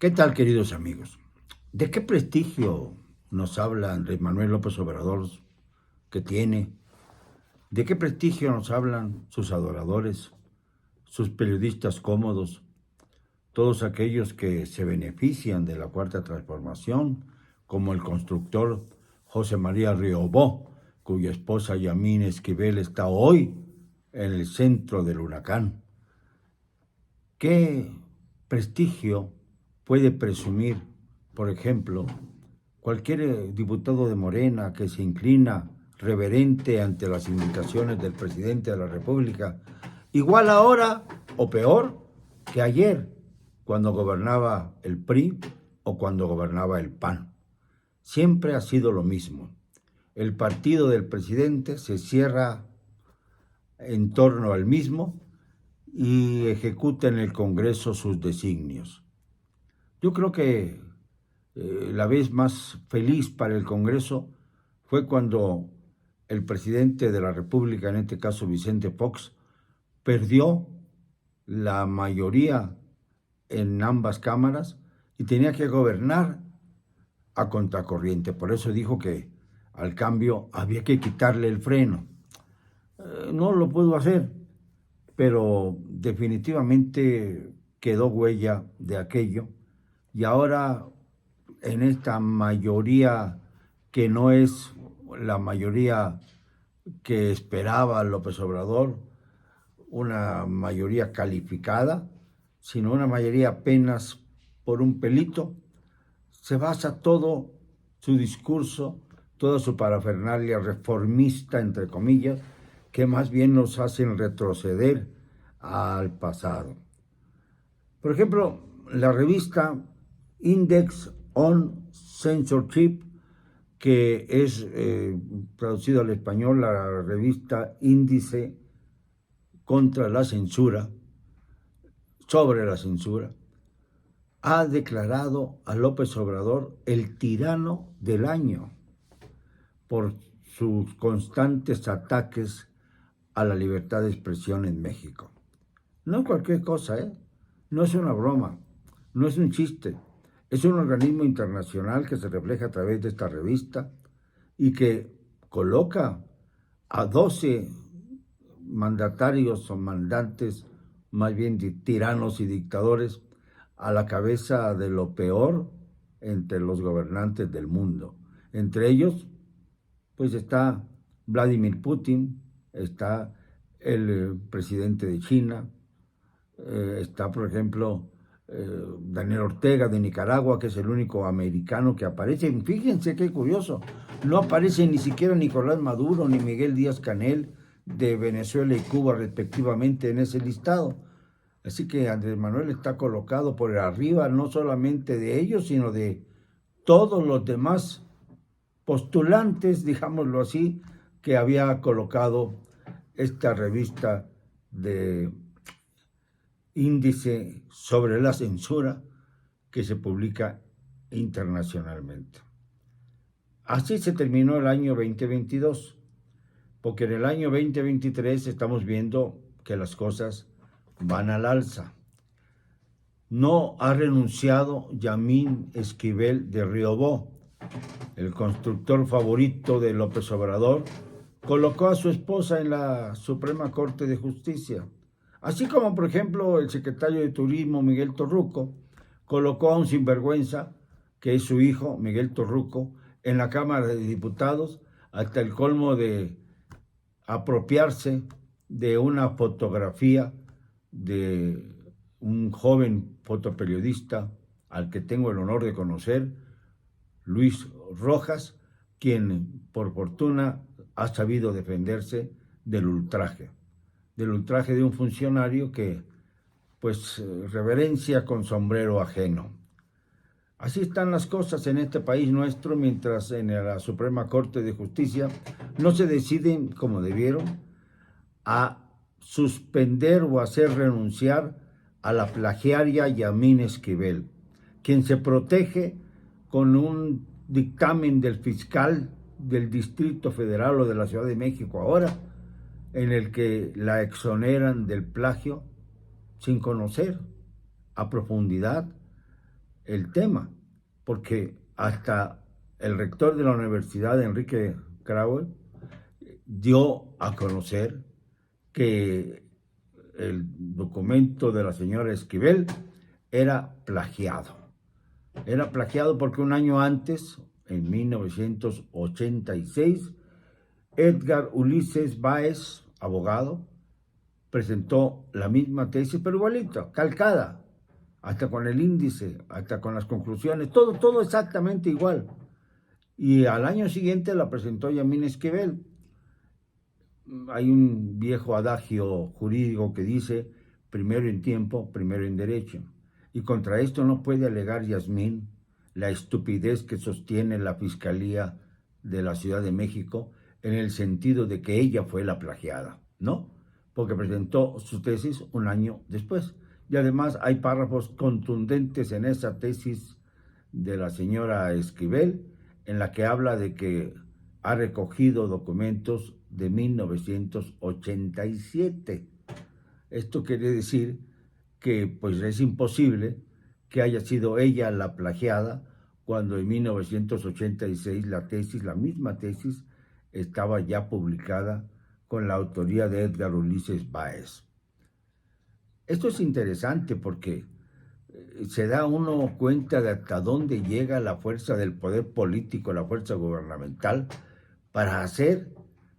¿Qué tal, queridos amigos? ¿De qué prestigio nos habla Andrés Manuel López Obrador que tiene? ¿De qué prestigio nos hablan sus adoradores, sus periodistas cómodos, todos aquellos que se benefician de la Cuarta Transformación, como el constructor José María Riobó, cuya esposa Yamín Esquivel está hoy en el centro del huracán? ¿Qué prestigio puede presumir, por ejemplo, cualquier diputado de Morena que se inclina reverente ante las indicaciones del presidente de la República, igual ahora o peor que ayer, cuando gobernaba el PRI o cuando gobernaba el PAN? Siempre ha sido lo mismo. El partido del presidente se cierra en torno al mismo y ejecuta en el Congreso sus designios. Yo creo que la vez más feliz para el Congreso fue cuando el presidente de la República, en este caso Vicente Fox, perdió la mayoría en ambas cámaras y tenía que gobernar a contracorriente. Por eso dijo que al cambio había que quitarle el freno. No lo pudo hacer, pero definitivamente quedó huella de aquello y ahora en esta mayoría que no es la mayoría que esperaba López Obrador, una mayoría calificada, sino una mayoría apenas por un pelito, se basa todo su discurso, toda su parafernalia reformista, entre comillas, que más bien nos hacen retroceder al pasado. Por ejemplo, la revista Index on Censorship, que es traducido al español la revista Índice contra la censura, sobre la censura, ha declarado a López Obrador el tirano del año por sus constantes ataques a la libertad de expresión en México. No es cualquier cosa, ¿eh? No es una broma, no es un chiste. Es un organismo internacional que se refleja a través de esta revista y que coloca a 12 mandatarios o mandantes, más bien tiranos y dictadores, a la cabeza de lo peor entre los gobernantes del mundo. Entre ellos, pues está Vladimir Putin, está el presidente de China, está, por ejemplo, Daniel Ortega de Nicaragua, que es el único americano que aparece. Fíjense qué curioso, no aparece ni siquiera Nicolás Maduro ni Miguel Díaz-Canel de Venezuela y Cuba respectivamente en ese listado. Así que Andrés Manuel está colocado por arriba no solamente de ellos, sino de todos los demás postulantes, digámoslo así, que había colocado esta revista de Índice sobre la censura que se publica internacionalmente. Así se terminó el año 2022, porque en el año 2023 estamos viendo que las cosas van al alza. No ha renunciado Yamín Esquivel de Riobó, el constructor favorito de López Obrador, colocó a su esposa en la Suprema Corte de Justicia. Así como, por ejemplo, el secretario de Turismo, Miguel Torruco, colocó a un sinvergüenza, que es su hijo, Miguel Torruco, en la Cámara de Diputados, hasta el colmo de apropiarse de una fotografía de un joven fotoperiodista al que tengo el honor de conocer, Luis Rojas, quien por fortuna ha sabido defenderse del ultraje de un funcionario que pues reverencia con sombrero ajeno. Así están las cosas en este país nuestro, mientras en la Suprema Corte de Justicia no se deciden, como debieron, a suspender o hacer renunciar a la plagiaria Yamín Esquivel, quien se protege con un dictamen del fiscal del Distrito Federal o de la Ciudad de México ahora, en el que la exoneran del plagio sin conocer a profundidad el tema, porque hasta el rector de la universidad, Enrique Graue, dio a conocer que el documento de la señora Esquivel era plagiado. Era plagiado porque un año antes, en 1986, Edgar Ulises Báez, abogado, presentó la misma tesis, pero igualita, calcada, hasta con el índice, hasta con las conclusiones, todo exactamente igual. Y al año siguiente la presentó Yamín Esquivel. Hay un viejo adagio jurídico que dice, primero en tiempo, primero en derecho. Y contra esto no puede alegar Yasmín la estupidez que sostiene la Fiscalía de la Ciudad de México en el sentido de que ella fue la plagiada, ¿no? Porque presentó su tesis un año después. Y además hay párrafos contundentes en esa tesis de la señora Esquivel en la que habla de que ha recogido documentos de 1987. Esto quiere decir que pues es imposible que haya sido ella la plagiada cuando en 1986 la misma tesis, estaba ya publicada con la autoría de Edgar Ulises Báez. Esto es interesante porque se da uno cuenta de hasta dónde llega la fuerza del poder político, la fuerza gubernamental, para hacer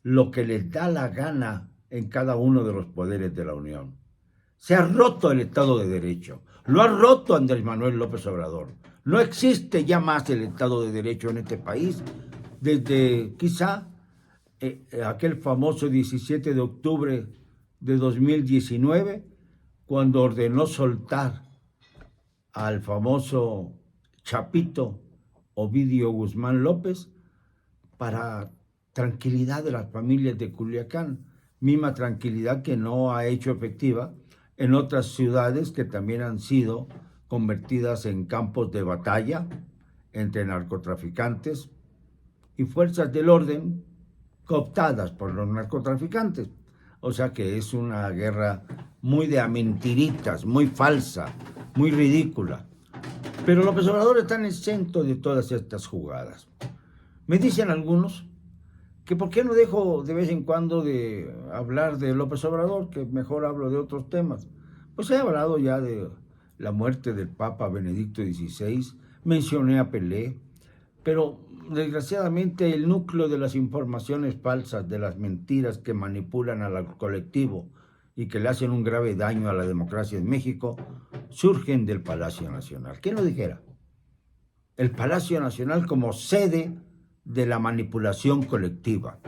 lo que les da la gana en cada uno de los poderes de la Unión. Se ha roto el Estado de Derecho, lo ha roto Andrés Manuel López Obrador. No existe ya más el Estado de Derecho en este país, desde quizá aquel famoso 17 de octubre de 2019, cuando ordenó soltar al famoso Chapito Ovidio Guzmán López para tranquilidad de las familias de Culiacán, misma tranquilidad que no ha hecho efectiva en otras ciudades que también han sido convertidas en campos de batalla entre narcotraficantes y fuerzas del orden cooptadas por los narcotraficantes. O sea que es una guerra muy de a mentiritas, muy falsa, muy ridícula. Pero López Obrador está en el centro de todas estas jugadas. Me dicen algunos que por qué no dejo de vez en cuando de hablar de López Obrador, que mejor hablo de otros temas. Pues he hablado ya de la muerte del Papa Benedicto XVI, mencioné a Pelé, pero desgraciadamente el núcleo de las informaciones falsas, de las mentiras que manipulan al colectivo y que le hacen un grave daño a la democracia en México, surgen del Palacio Nacional. ¿Quién lo dijera? El Palacio Nacional como sede de la manipulación colectiva.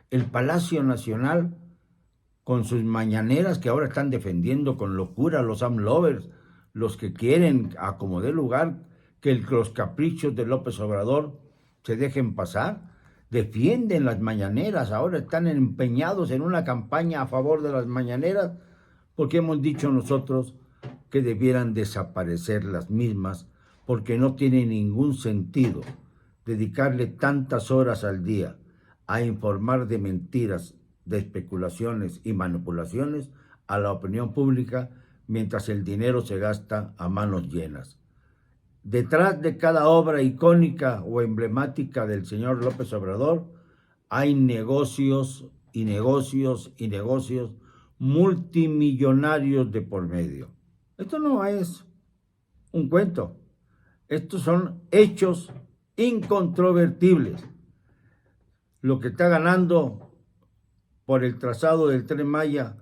El Palacio Nacional con sus mañaneras que ahora están defendiendo con locura los AMLovers, los que quieren a como dé lugar que los caprichos de López Obrador se dejen pasar, defienden las mañaneras, ahora están empeñados en una campaña a favor de las mañaneras, porque hemos dicho nosotros que debieran desaparecer las mismas, porque no tiene ningún sentido dedicarle tantas horas al día a informar de mentiras, de especulaciones y manipulaciones a la opinión pública, mientras el dinero se gasta a manos llenas. Detrás de cada obra icónica o emblemática del señor López Obrador hay negocios y negocios y negocios multimillonarios de por medio. Esto no es un cuento, estos son hechos incontrovertibles. Lo que está ganando por el trazado del Tren Maya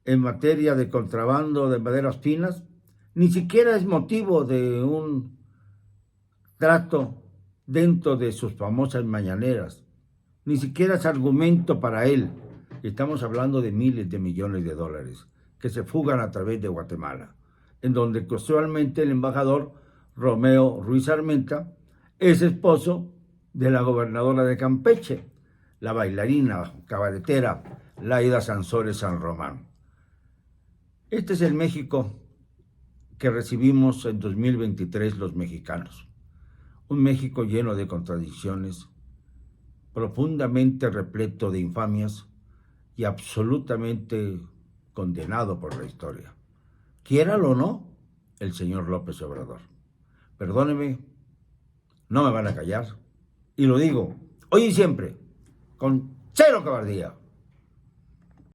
en materia de contrabando de maderas finas, ni siquiera es motivo de un trato dentro de sus famosas mañaneras, ni siquiera es argumento para él. Estamos hablando de miles de millones de dólares que se fugan a través de Guatemala, en donde casualmente el embajador Romeo Ruiz Armenta es esposo de la gobernadora de Campeche, la bailarina cabaretera Laida Sansores San Román. Este es el México que recibimos en 2023 los mexicanos. Un México lleno de contradicciones, profundamente repleto de infamias y absolutamente condenado por la historia. Quiéralo o no, el señor López Obrador. perdóneme, no me van a callar. Y lo digo hoy y siempre, con cero cobardía.